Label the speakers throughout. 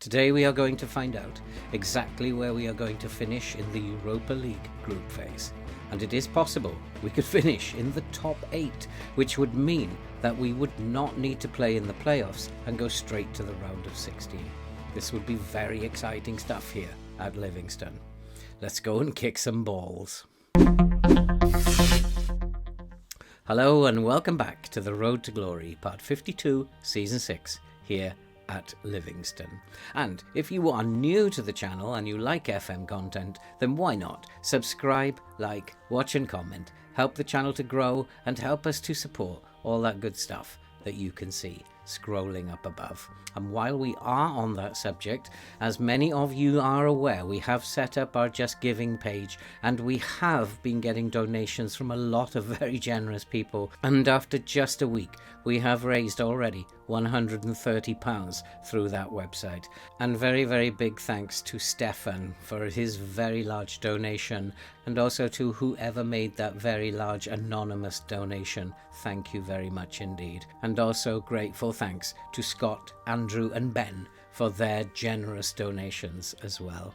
Speaker 1: Today we are going to find out exactly where we are going to finish in the Europa League group phase. And it is possible we could finish in the top 8, which would mean that we would not need to play in the playoffs and go straight to the round of 16. This would be very exciting stuff here at Livingston. Let's go and kick some balls. Hello and welcome back to The Road to Glory, part 52, season 6, here at Livingston. And if you are new to the channel and you like FM content, then why not subscribe, like, watch and comment, help the channel to grow and help us to support all that good stuff that you can see scrolling up above. And while we are on that subject, as many of you are aware, we have set up our Just Giving page and we have been getting donations from a lot of very generous people, and after just a week we have raised already £130 through that website. And very big thanks to Stefan for his very large donation, and also to whoever made that very large anonymous donation. Thank you very much indeed. And also grateful thanks to Scott, Andrew and Ben for their generous donations as well.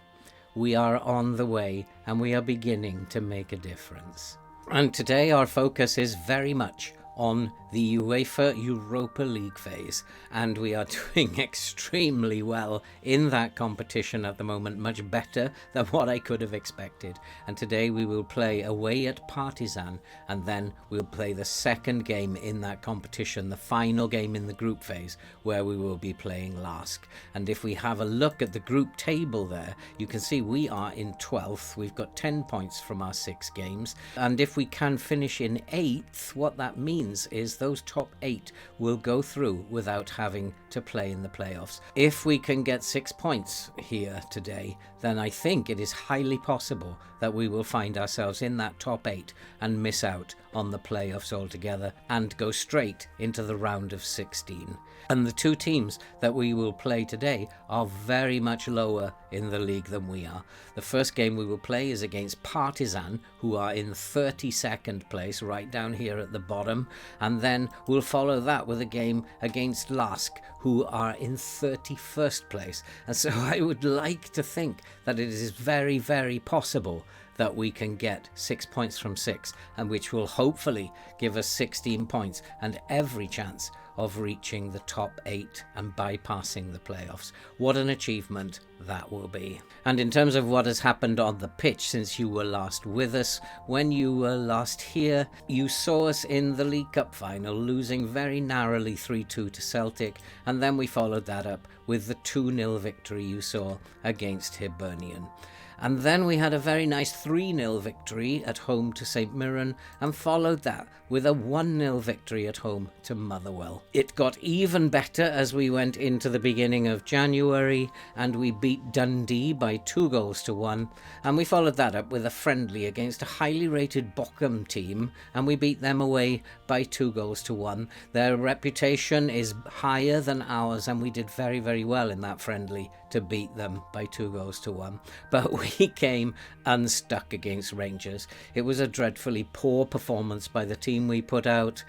Speaker 1: We are on the way and we are beginning to make a difference. And today our focus is very much on the UEFA Europa League phase, and we are doing extremely well in that competition at the moment, much better than what I could have expected. And today we will play away at Partizan, and then we'll play the second game in that competition, the final game in the group phase, where we will be playing Lask. And if we have a look at the group table there, you can see we are in 12th. We've got 10 points from our 6 games, and if we can finish in 8th, what that means is those top 8 will go through without having to play in the playoffs. If we can get 6 points here today, then I think it is highly possible that we will find ourselves in that top 8 and miss out on the playoffs altogether and go straight into the round of 16. And the 2 teams that we will play today are very much lower in the league than we are. The first game we will play is against Partizan, who are in 32nd place, right down here at the bottom. And then we'll follow that with a game against Lask, who are in 31st place. And so I would like to think that it is very possible that we can get 6 points from 6, and which will hopefully give us 16 points and every chance of reaching the top 8 and bypassing the playoffs. What an achievement that will be. And in terms of what has happened on the pitch since you were last with us, when you were last here, you saw us in the League Cup final losing very narrowly 3-2 to Celtic, and then we followed that up with the 2-0 victory you saw against Hibernian. And then we had a very nice 3-0 victory at home to St Mirren, and followed that with a 1-0 victory at home to Motherwell. It got even better as we went into the beginning of January, and we beat Dundee by 2-1, and we followed that up with a friendly against a highly rated Bochum team, and we beat them away by 2-1. Their reputation is higher than ours, and we did very well in that friendly to beat them by 2-1. But we came unstuck against Rangers. It was a dreadfully poor performance by the team we put out.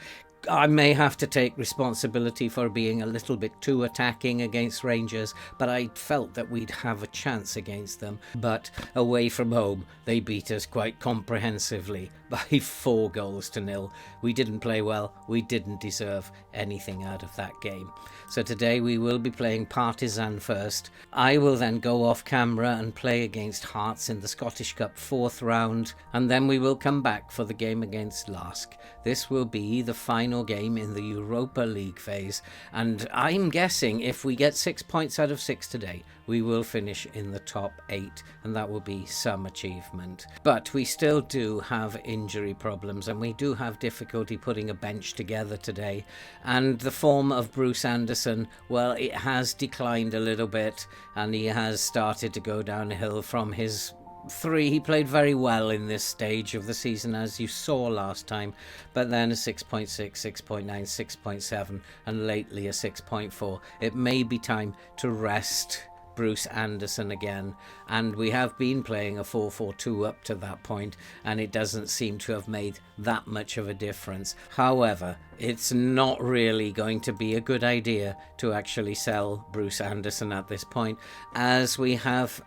Speaker 1: I may have to take responsibility for being a little bit too attacking against Rangers, but I felt that we'd have a chance against them. But away from home, they beat us quite comprehensively by 4-0. We didn't play well. We didn't deserve anything out of that game. So today we will be playing Partizan first. I will then go off camera and play against Hearts in the Scottish Cup 4th round, and then we will come back for the game against Lask. This will be the final game in the Europa League phase, and I'm guessing if we get 6 points out of 6 today, we will finish in the top 8, and that will be some achievement. But we still do have injury problems, and we do have difficulty putting a bench together today. And the form of Bruce Anderson, well, it has declined a little bit, and he has started to go downhill from his 3. He played very well in this stage of the season, as you saw last time, but then a 6.6, 6.9, 6.7, and lately a 6.4. It may be time to rest Bruce Anderson again, and we have been playing a 4-4-2 up to that point, and it doesn't seem to have made that much of a difference. However, it's not really going to be a good idea to actually sell Bruce Anderson at this point, as we have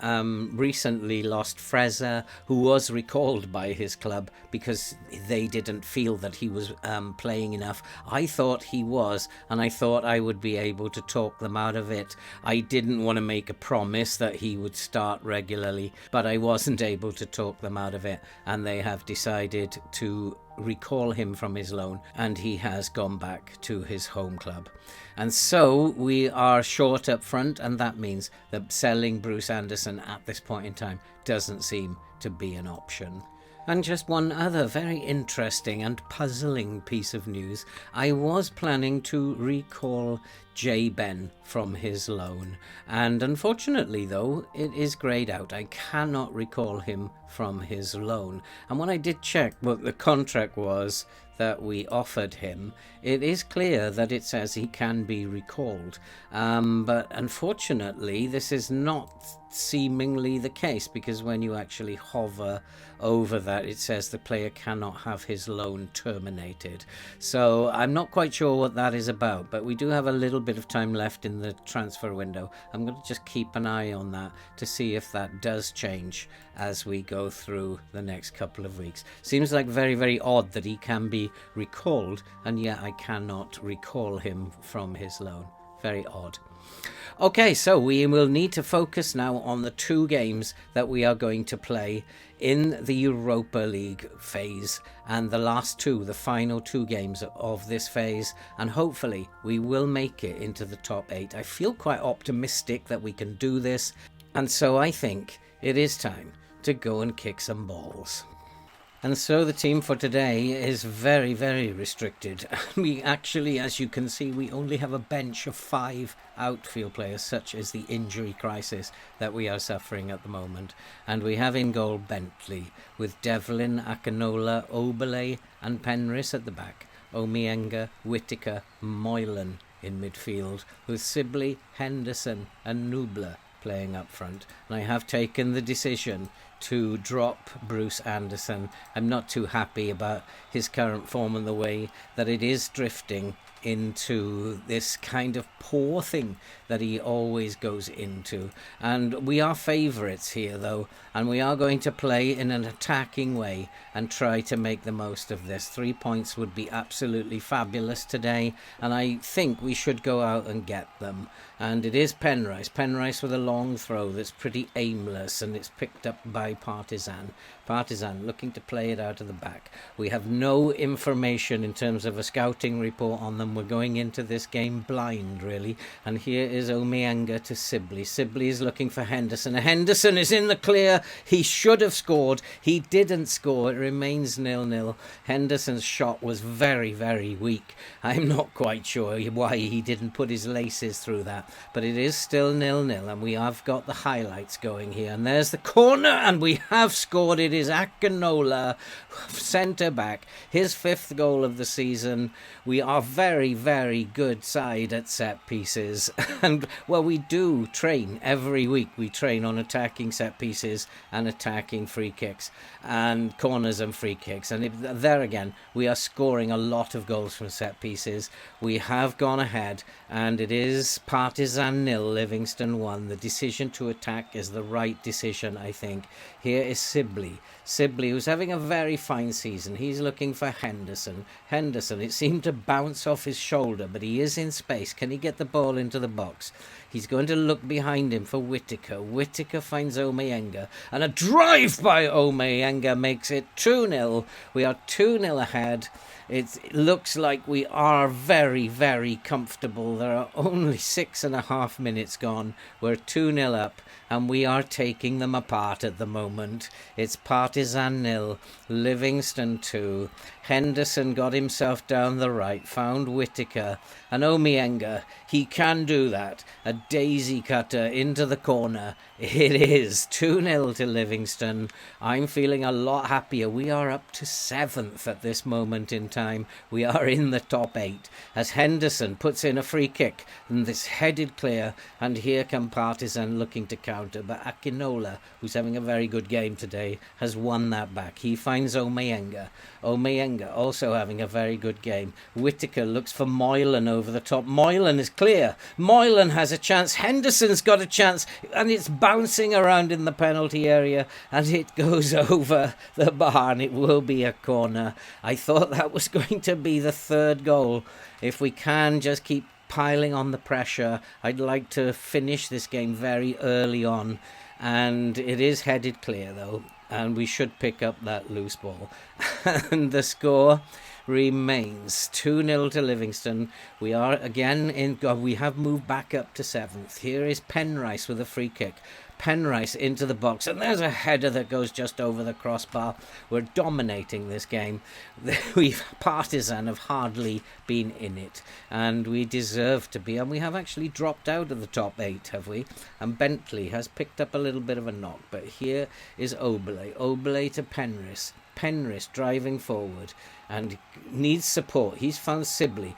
Speaker 1: recently lost Fraser, who was recalled by his club because they didn't feel that he was playing enough. I thought he was, and I thought I would be able to talk them out of it. I didn't want to make a promise that he would start regularly, but I wasn't able to talk them out of it, and they have decided to recall him from his loan, and he has gone back to his home club. And so we are short up front, and that means that selling Bruce Anderson at this point in time doesn't seem to be an option. And just one other very interesting and puzzling piece of news. I was planning to recall J. Ben from his loan, and unfortunately though, it is greyed out. I cannot recall him from his loan. And when I did check what the contract was that we offered him, it is clear that it says he can be recalled. But unfortunately, this is not seemingly the case, because when you actually hover over that, it says the player cannot have his loan terminated. So I'm not quite sure what that is about, but we do have a little bit of time left in the transfer window. I'm going to just keep an eye on that to see if that does change as we go through the next couple of weeks. Seems like very, very odd that he can be recalled, and yet I cannot recall him from his loan. Very odd. Okay, so we will need to focus now on the two games that we are going to play in the Europa League phase, and the last two, the final two games of this phase, and hopefully we will make it into the top 8. I feel quite optimistic that we can do this, and so I think it is time to go and kick some balls. And so the team for today is very, very restricted. We actually, as you can see, we only have a bench of 5 outfield players, such as the injury crisis that we are suffering at the moment. And we have in goal Bentley, with Devlin, Akinola, Oberle and Penrith at the back. Omienga, Whittaker, Moylan in midfield, with Sibley, Henderson and Nubler playing up front. And I have taken the decision to drop Bruce Anderson. I'm not too happy about his current form and the way that it is drifting into this kind of poor thing that he always goes into. And we are favourites here though, and we are going to play in an attacking way and try to make the most of this. 3 points would be absolutely fabulous today, and I think we should go out and get them. And it is Penrith with a long throw that's pretty aimless, and it's picked up by Partizan looking to play it out of the back. We have no information in terms of a scouting report on them. We're going into this game blind really, and here is Omienga to Sibley. Sibley is looking for Henderson. Henderson is in the clear. He should have scored. He didn't score. It remains 0-0. Henderson's shot was very, very weak. I'm not quite sure why he didn't put his laces through that, but it is still 0-0, and we have got the highlights going here. And there's the corner, and we have scored. It is Akinola, centre back, his 5th goal of the season. We are very, very good side at set pieces, and well, we do train every week. We train on attacking set pieces and attacking free kicks and corners and free kicks, and there again we are scoring a lot of goals from set pieces. We have gone ahead, and it is Partizan 0, Livingston 1. The decision to attack is the right decision, I think. Here is Sibley, who's having a very fine season. He's looking for Henderson. It seemed to bounce off his shoulder, but he is in space. Can he get the ball into the box? He's going to look behind him for Whittaker. Whittaker finds Omienga, and a drive by Omienga makes it 2-0. We are 2-0 ahead. It looks like we are very, very comfortable. There are only 6.5 minutes gone. We're 2-0 up, and we are taking them apart at the moment. It's Partizan 0, Livingston 2. Henderson got himself down the right, found Whittaker, and Omienga. He can do that. A daisy cutter into the corner. It is 2-0 to Livingston. I'm feeling a lot happier. We are up to 7th at this moment in time. We are in the top 8 as Henderson puts in a free kick and this headed clear, and here come Partizan looking to counter, but Akinola, who's having a very good game today, has won that back. He finds Omeyenga also having a very good game. Whittaker looks for Moylan over the top. Moylan is clear. Moylan has a chance. Henderson's got a chance, and it's bouncing around in the penalty area, and it goes over the bar, and it will be a corner. I thought that was going to be the 3rd goal. If we can just keep piling on the pressure, I'd like to finish this game very early on, and it is headed clear though, and we should pick up that loose ball. And the score remains 2-0 to Livingston. We are again we have moved back up to 7th. Here is Penrice with a free kick. Penrice into the box, and there's a header that goes just over the crossbar. We're dominating this game. Partizan have hardly been in it, and we deserve to be, and we have actually dropped out of the top 8, have we? And Bentley has picked up a little bit of a knock, but here is Oberle to Penrice driving forward and needs support. He's found Sibley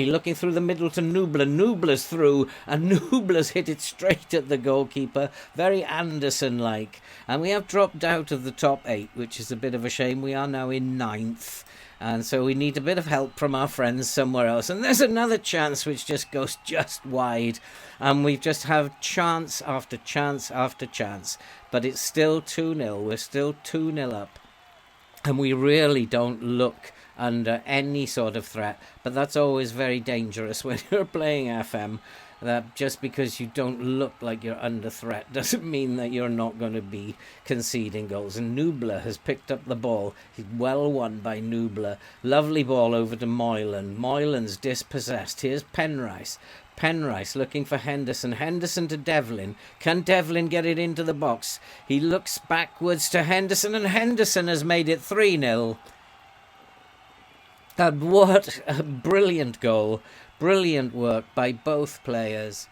Speaker 1: looking through the middle to Nubler. Nubler's through, and Nubler's hit it straight at the goalkeeper, very Anderson-like. And we have dropped out of the top 8, which is a bit of a shame. We are now in 9th, and so we need a bit of help from our friends somewhere else. And there's another chance which just goes just wide, and we just have chance after chance after chance. But it's still 2-0. We're still 2-0 up. And we really don't look under any sort of threat. But that's always very dangerous when you're playing FM. That just because you don't look like you're under threat doesn't mean that you're not going to be conceding goals. And Nubler has picked up the ball. He's well won by Nubler. Lovely ball over to Moylan. Moylan's dispossessed. Here's Penrice. Penrice looking for Henderson. Henderson to Devlin. Can Devlin get it into the box? He looks backwards to Henderson, and Henderson has made it 3-0. And what a brilliant goal. Brilliant work by both players.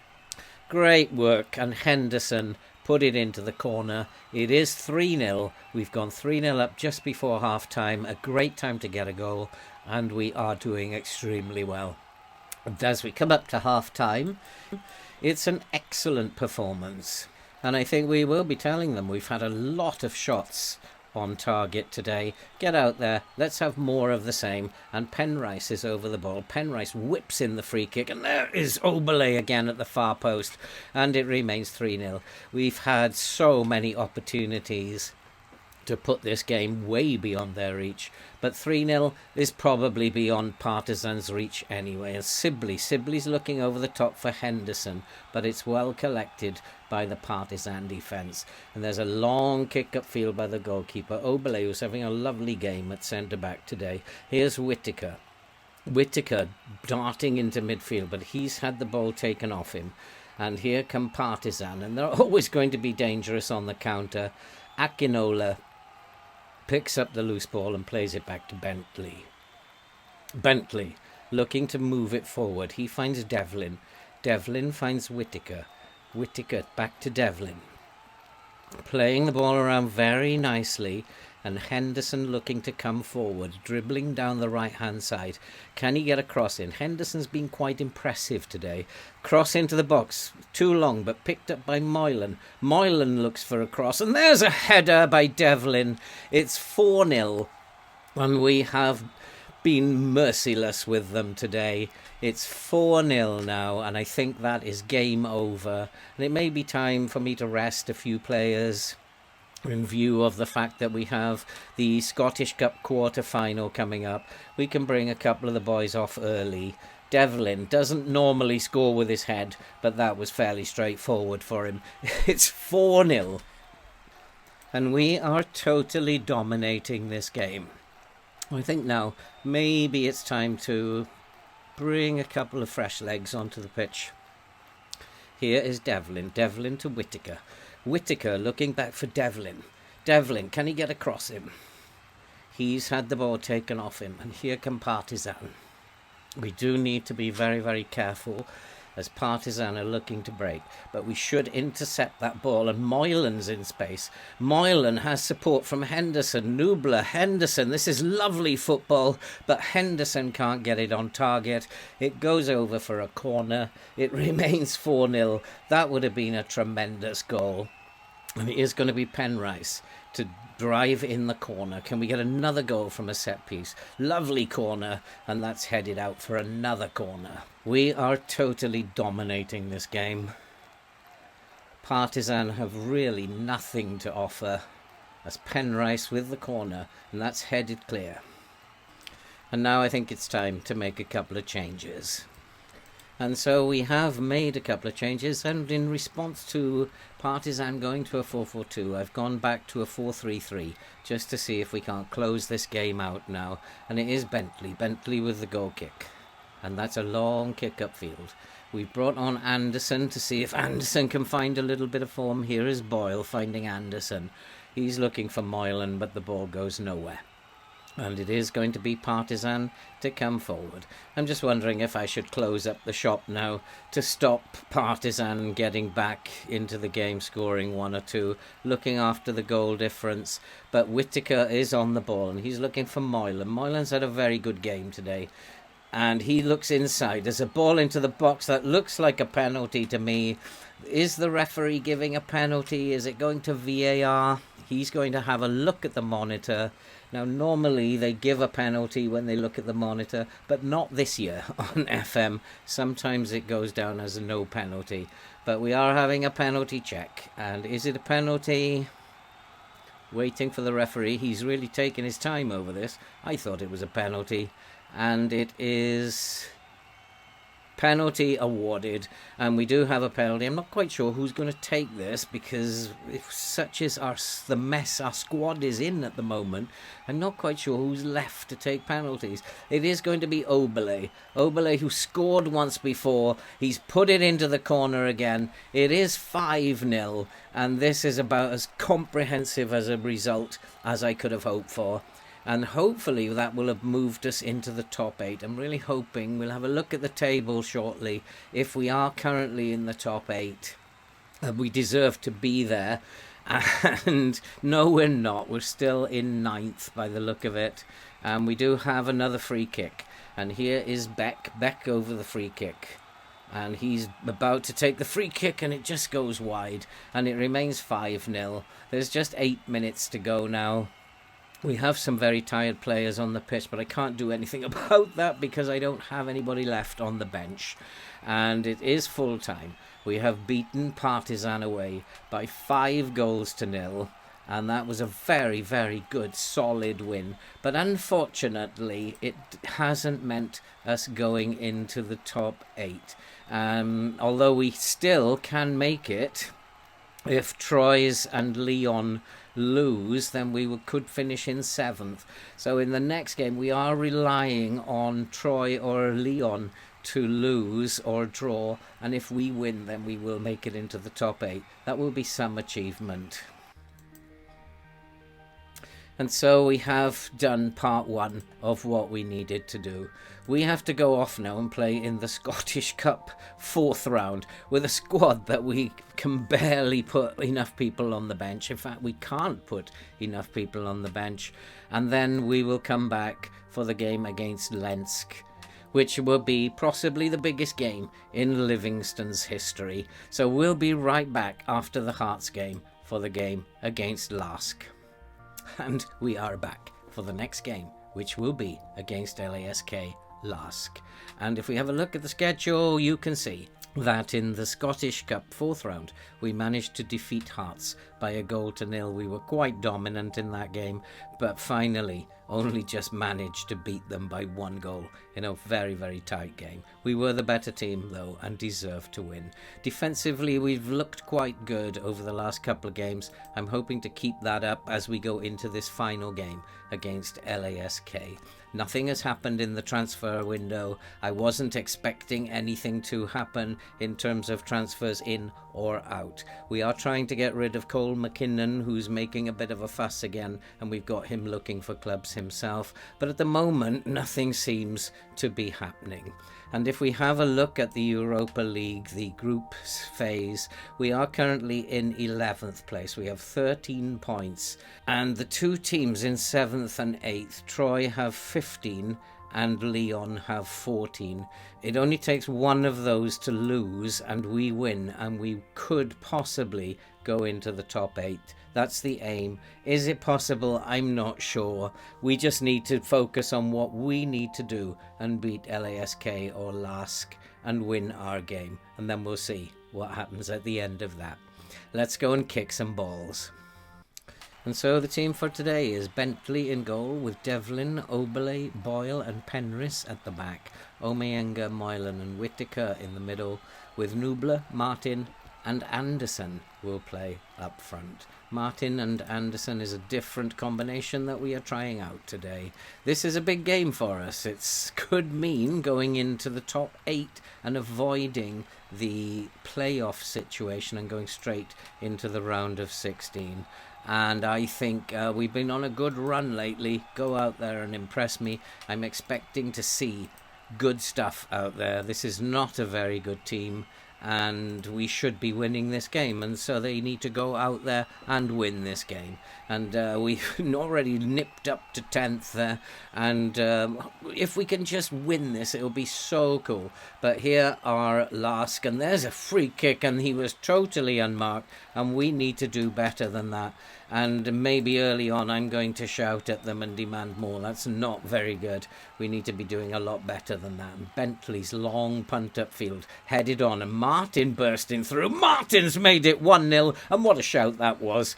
Speaker 1: Great work, and Henderson put it into the corner. It is 3-0. We've gone 3-0 up just before half-time. A great time to get a goal, and we are doing extremely well. And as we come up to half-time, it's an excellent performance. And I think we will be telling them we've had a lot of shots on target today. Get out there, let's have more of the same. And Penrice is over the ball. Penrice whips in the free kick, and there is Oberle again at the far post, and it remains 3-0. We've had so many opportunities to put this game way beyond their reach, but 3-0 is probably beyond Partizan's reach anyway. And Sibley's looking over the top for Henderson, but it's well collected by the Partizan defence. And there's a long kick upfield by the goalkeeper. Oberle, who's having a lovely game at centre-back today. Here's Whittaker. Whittaker darting into midfield, but he's had the ball taken off him. And here come Partizan, and they're always going to be dangerous on the counter. Akinola picks up the loose ball and plays it back to Bentley. Bentley looking to move it forward. He finds Devlin. Devlin finds Whittaker. Whittaker back to Devlin. Playing the ball around very nicely, and Henderson looking to come forward, dribbling down the right-hand side. Can he get a cross in? Henderson's been quite impressive today. Cross into the box. Too long, but picked up by Moylan. Moylan looks for a cross, and there's a header by Devlin. It's 4-0, and we have been merciless with them today. It's 4-0 now, and I think that is game over. And it may be time for me to rest a few players in view of the fact that we have the Scottish Cup quarter-final coming up. We can bring a couple of the boys off early. Devlin doesn't normally score with his head, but that was fairly straightforward for him. It's 4-0. And we are totally dominating this game. I think now maybe it's time to bring a couple of fresh legs onto the pitch. Here is Devlin. Devlin to Whittaker. Whittaker looking back for Devlin. Devlin, can he get across him? He's had the ball taken off him, and here come Partizan. We do need to be very, very careful as Partizan are looking to break, but we should intercept that ball, and Moylan's in space. Moylan has support from Henderson. Nubler, Henderson, this is lovely football, but Henderson can't get it on target. It goes over for a corner. It remains 4-0. That would have been a tremendous goal. And it is going to be Penrice to drive in the corner. Can we get another goal from a set piece? Lovely corner, and that's headed out for another corner. We are totally dominating this game. Partizan have really nothing to offer, as Penrice with the corner, and that's headed clear. And now I think it's time to make a couple of changes. And so we have made a couple of changes, and in response to Partizan going to a 4-4-2, I've gone back to a 4-3-3, just to see if we can't close this game out now. And it is Bentley with the goal kick. And that's a long kick upfield. We've brought on Anderson to see if Anderson can find a little bit of form. Here is Boyle finding Anderson. He's looking for Moylan, but the ball goes nowhere. And it is going to be Partizan to come forward. I'm just wondering if I should close up the shop now to stop Partizan getting back into the game, scoring 1 or 2, looking after the goal difference. But Whittaker is on the ball, and he's looking for Moylan. Moylan's had a very good game today. And he looks inside. There's a ball into the box that looks like a penalty to me. Is the referee giving a penalty? Is it going to VAR? He's going to have a look at the monitor. Now, normally they give a penalty when they look at the monitor, but not this year on FM. Sometimes it goes down as a no penalty. But we are having a penalty check. And is it a penalty? Waiting for the referee. He's really taken his time over this. I thought it was a penalty. And it is penalty awarded, and we do have a penalty. I'm not quite sure who's going to take this, because if such is the mess our squad is in at the moment, I'm not quite sure who's left to take penalties. It is going to be Oberle, who scored once before. He's put it into the corner again. It is 5-0, and this is about as comprehensive as a result as I could have hoped for. And hopefully that will have moved us into the top 8. I'm really hoping. We'll have a look at the table shortly. If we are currently in the top 8, we deserve to be there. And no, we're not. We're still in 9th by the look of it. And we do have another free kick. And here is Beck over the free kick. And he's about to take the free kick, and it just goes wide. And it remains 5-0. There's just 8 minutes to go now. We have some very tired players on the pitch, but I can't do anything about that because I don't have anybody left on the bench. And it is full time. We have beaten Partizan away by 5-0, and that was a very, very good, solid win. But unfortunately, it hasn't meant us going into the top 8. Although we still can make it. If Troyes and Lyon lose, then we could finish in 7th. So in the next game, we are relying on Troy or Lyon to lose or draw. And if we win, then we will make it into the top 8. That will be some achievement. And so we have done part 1 of what we needed to do. We have to go off now and play in the Scottish Cup 4th round with a squad that we can barely put enough people on the bench. In fact, we can't put enough people on the bench. And then we will come back for the game against Lensk, which will be possibly the biggest game in Livingston's history. So we'll be right back after the Hearts game for the game against Lask. And we are back for the next game, which will be against LASK Lask. And if we have a look at the schedule, you can see that in the Scottish Cup 4th round, we managed to defeat Hearts by 1-0. We were quite dominant in that game, but finally only just managed to beat them by 1 goal in a very, very tight game. We were the better team, though, and deserved to win. Defensively, we've looked quite good over the last couple of games. I'm hoping to keep that up as we go into this final game against LASK. Nothing has happened in the transfer window. I wasn't expecting anything to happen in terms of transfers in or out. We are trying to get rid of Cole McKinnon, who's making a bit of a fuss again, and we've got him looking for clubs himself. But at the moment, nothing seems to be happening. And if we have a look at the Europa League, the group phase, we are currently in 11th place. We have 13 points. And the two teams in 7th and 8th, Troy have 15 and Lyon have 14. It only takes one of those to lose and we win, and we could possibly go into the top 8. That's the aim. Is it possible? I'm not sure. We just need to focus on what we need to do and beat LASK or LASK and win our game, and then we'll see what happens at the end of that. Let's go and kick some balls. And so the team for today is Bentley in goal, with Devlin, Oberle, Boyle and Penrith at the back, Omeyenga, Moylan and Whittaker in the middle, with Nubler, Martin and Anderson will play up front. Martin and Anderson is a different combination that we are trying out today. This is a big game for us. It could mean going into the top 8 and avoiding the playoff situation and going straight into the round of 16. And I think we've been on a good run lately. Go out there and impress me. I'm expecting to see good stuff out there. This is not a very good team, and we should be winning this game, and so they need to go out there and win this game. And we've already nipped up to 10th there, and if we can just win this, it'll be so cool. But here are Lask, and there's a free kick, and he was totally unmarked, and we need to do better than that. And maybe early on I'm going to shout at them and demand more. That's not very good. We need to be doing a lot better than that. And Bentley's long punt upfield, headed on, and Martin bursting through. Martin's made it 1-0, and what a shout that was.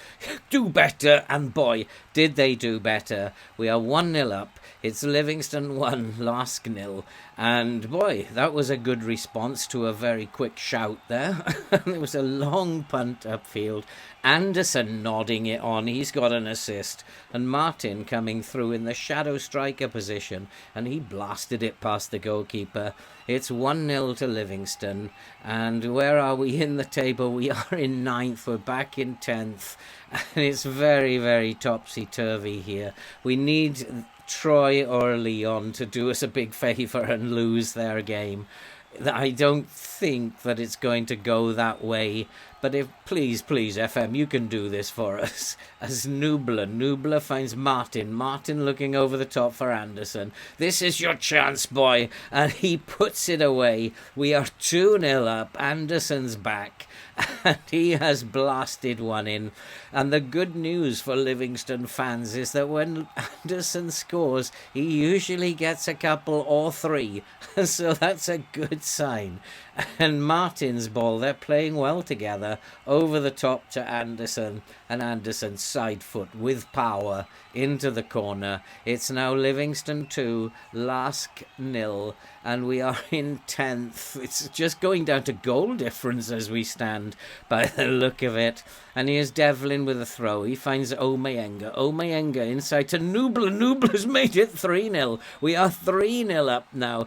Speaker 1: Do better, and boy, did they do better. We are 1-0 up. It's Livingston 1, Lask 0. And boy, that was a good response to a very quick shout there. It was a long punt upfield. Anderson nodding it on. He's got an assist. And Martin coming through in the shadow striker position, and he blasted it past the goalkeeper. It's 1-0 to Livingston. And where are we in the table? We are in 9th. We're back in 10th. And it's very, very topsy-turvy here. We need Troy or Lyon to do us a big favour and lose their game. I don't think that it's going to go that way, but if please FM, you can do this for us. As Nubler finds Martin looking over the top for Anderson. This is your chance, boy, and he puts it away. We are 2-0 up. Anderson's back, and he has blasted one in. And the good news for Livingston fans is that when Anderson scores, he usually gets a couple or 3, so that's a good sign. And Martin's ball, they're playing well together, over the top to Anderson, and Anderson side foot with power into the corner. It's now Livingston 2, Lask 0, and we are in 10th. It's just going down to goal difference as we stand by the look of it. And here's Devlin with a throw. He finds Omeyenga inside to Nubler. Nubler's made it 3-0. We are 3-0 up now.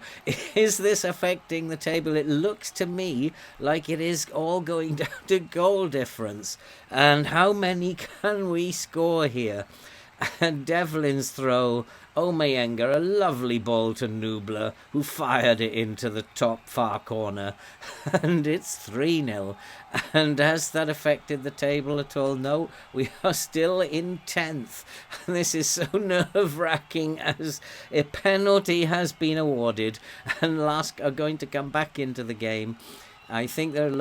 Speaker 1: Is this affecting the table? It looks to me like it is all going down to goal difference. And how many can we score here? And Devlin's throw, Omeyenga, a lovely ball to Nubler, who fired it into the top far corner, and it's 3-0. And has that affected the table at all? No, we are still in 10th. This is so nerve-wracking, as a penalty has been awarded, and Lask are going to come back into the game. I think they're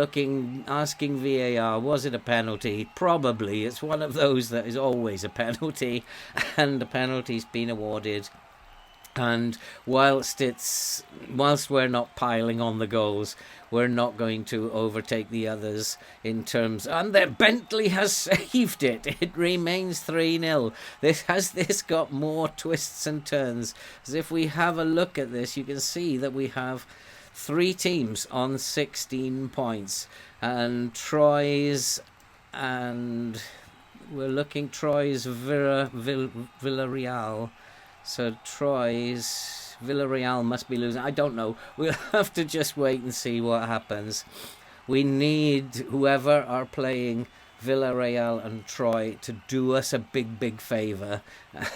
Speaker 1: asking VAR, was it a penalty? Probably. It's one of those that is always a penalty, and the penalty's been awarded. And whilst we're not piling on the goals, we're not going to overtake the others in terms. And then Bentley has saved it. It remains 3-0. Has this got more twists and turns? As if we have a look at this, you can see that we have 3 teams on 16 points, and Troy's Villarreal. So Villarreal must be losing. I don't know. We'll have to just wait and see what happens. We need whoever are playing Villarreal and Troy to do us a big favour,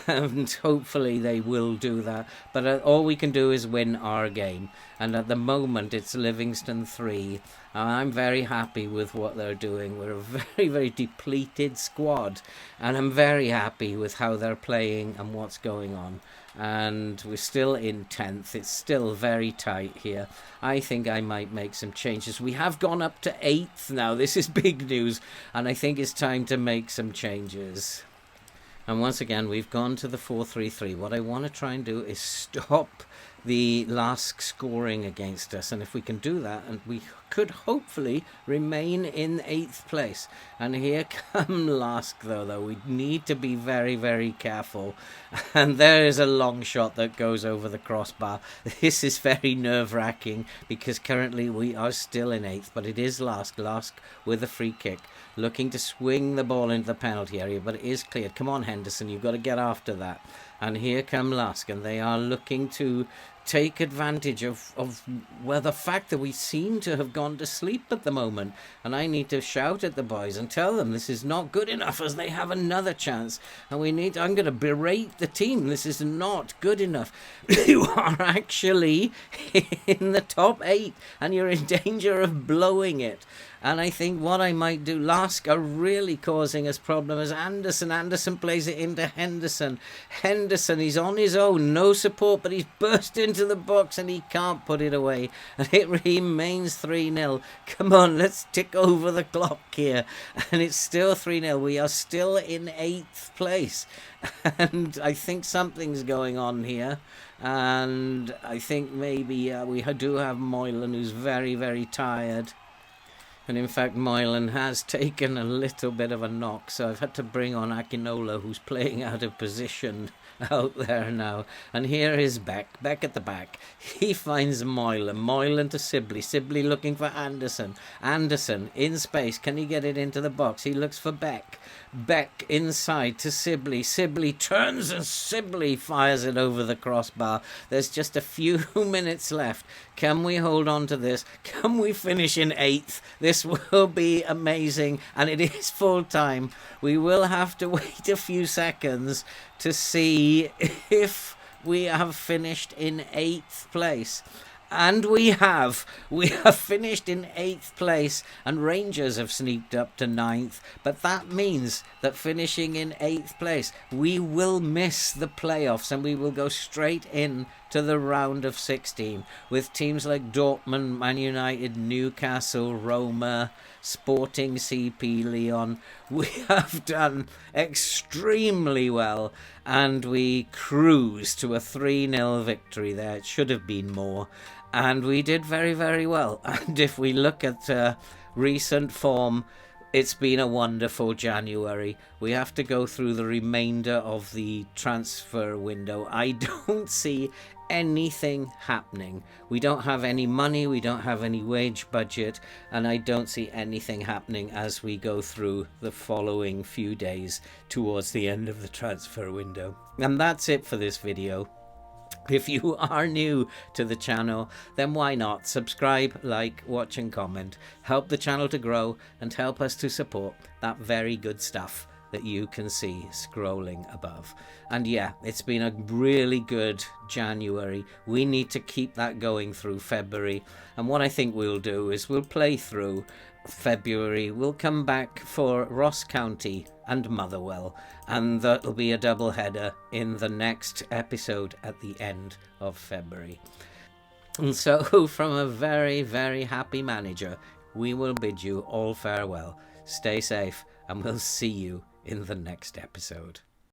Speaker 1: and hopefully they will do that. But all we can do is win our game, and at the moment it's Livingston 3. I'm very happy with what they're doing. We're a very depleted squad, and I'm very happy with how they're playing and what's going on. And we're still in 10th. It's still very tight here. I think I might make some changes. We have gone up to 8th now. This is big news, and I think it's time to make some changes. And once again, we've gone to the 4-3-3. What I want to try and do is stop the LASK scoring against us, and if we can do that, and we could hopefully remain in 8th place. And here come LASK though we need to be very careful, and there is a long shot that goes over the crossbar. This is very nerve-wracking because currently we are still in 8th, but it is LASK with a free kick, looking to swing the ball into the penalty area, but it is cleared. Come on, Henderson, you've got to get after that. And here come LASK, and they are looking to take advantage of the fact that we seem to have gone to sleep at the moment. And I need to shout at the boys and tell them this is not good enough, as they have another chance. And I'm going to berate the team. This is not good enough. You are actually in the top 8, and you're in danger of blowing it. And I think what I might do, LASK are really causing us problems. Anderson plays it into Henderson. Henderson, he's on his own, no support, but he's burst into the box and he can't put it away. And it remains 3-0. Come on, let's tick over the clock here. And it's still 3-0. We are still in 8th place. And I think something's going on here. And I think maybe we do have Moylan, who's very tired. And in fact, Moylan has taken a little bit of a knock, so I've had to bring on Akinola, who's playing out of position out there now. And here is Beck at the back. He finds Moylan to Sibley looking for Anderson in space. Can he get it into the box? He looks for Beck inside to Sibley turns, and Sibley fires it over the crossbar. There's just a few minutes left. Can we hold on to this? Can we finish in 8th? This will be amazing, and it is full time. We will have to wait a few seconds to see if we have finished in 8th place. And we have finished in 8th place, and Rangers have sneaked up to 9th. But that means that finishing in 8th place, we will miss the playoffs, and we will go straight in to the round of 16 with teams like Dortmund, Man United, Newcastle, Roma, Sporting CP Lyon. We have done extremely well, and we cruise to a 3-0 victory there. It should have been more. And we did very well. And if we look at recent form, it's been a wonderful January. We have to go through the remainder of the transfer window. I don't see anything happening. We don't have any money, we don't have any wage budget, and I don't see anything happening as we go through the following few days towards the end of the transfer window. And that's it for this video. If you are new to the channel, then why not subscribe, like, watch and comment. Help the channel to grow and help us to support that very good stuff that you can see scrolling above. And yeah, it's been a really good January. We need to keep that going through February. And what I think we'll do is we'll play through February. We'll come back for Ross County and Motherwell, and that'll be a double header in the next episode at the end of February. And so from a very happy manager, we will bid you all farewell. Stay safe, and we'll see you in the next episode.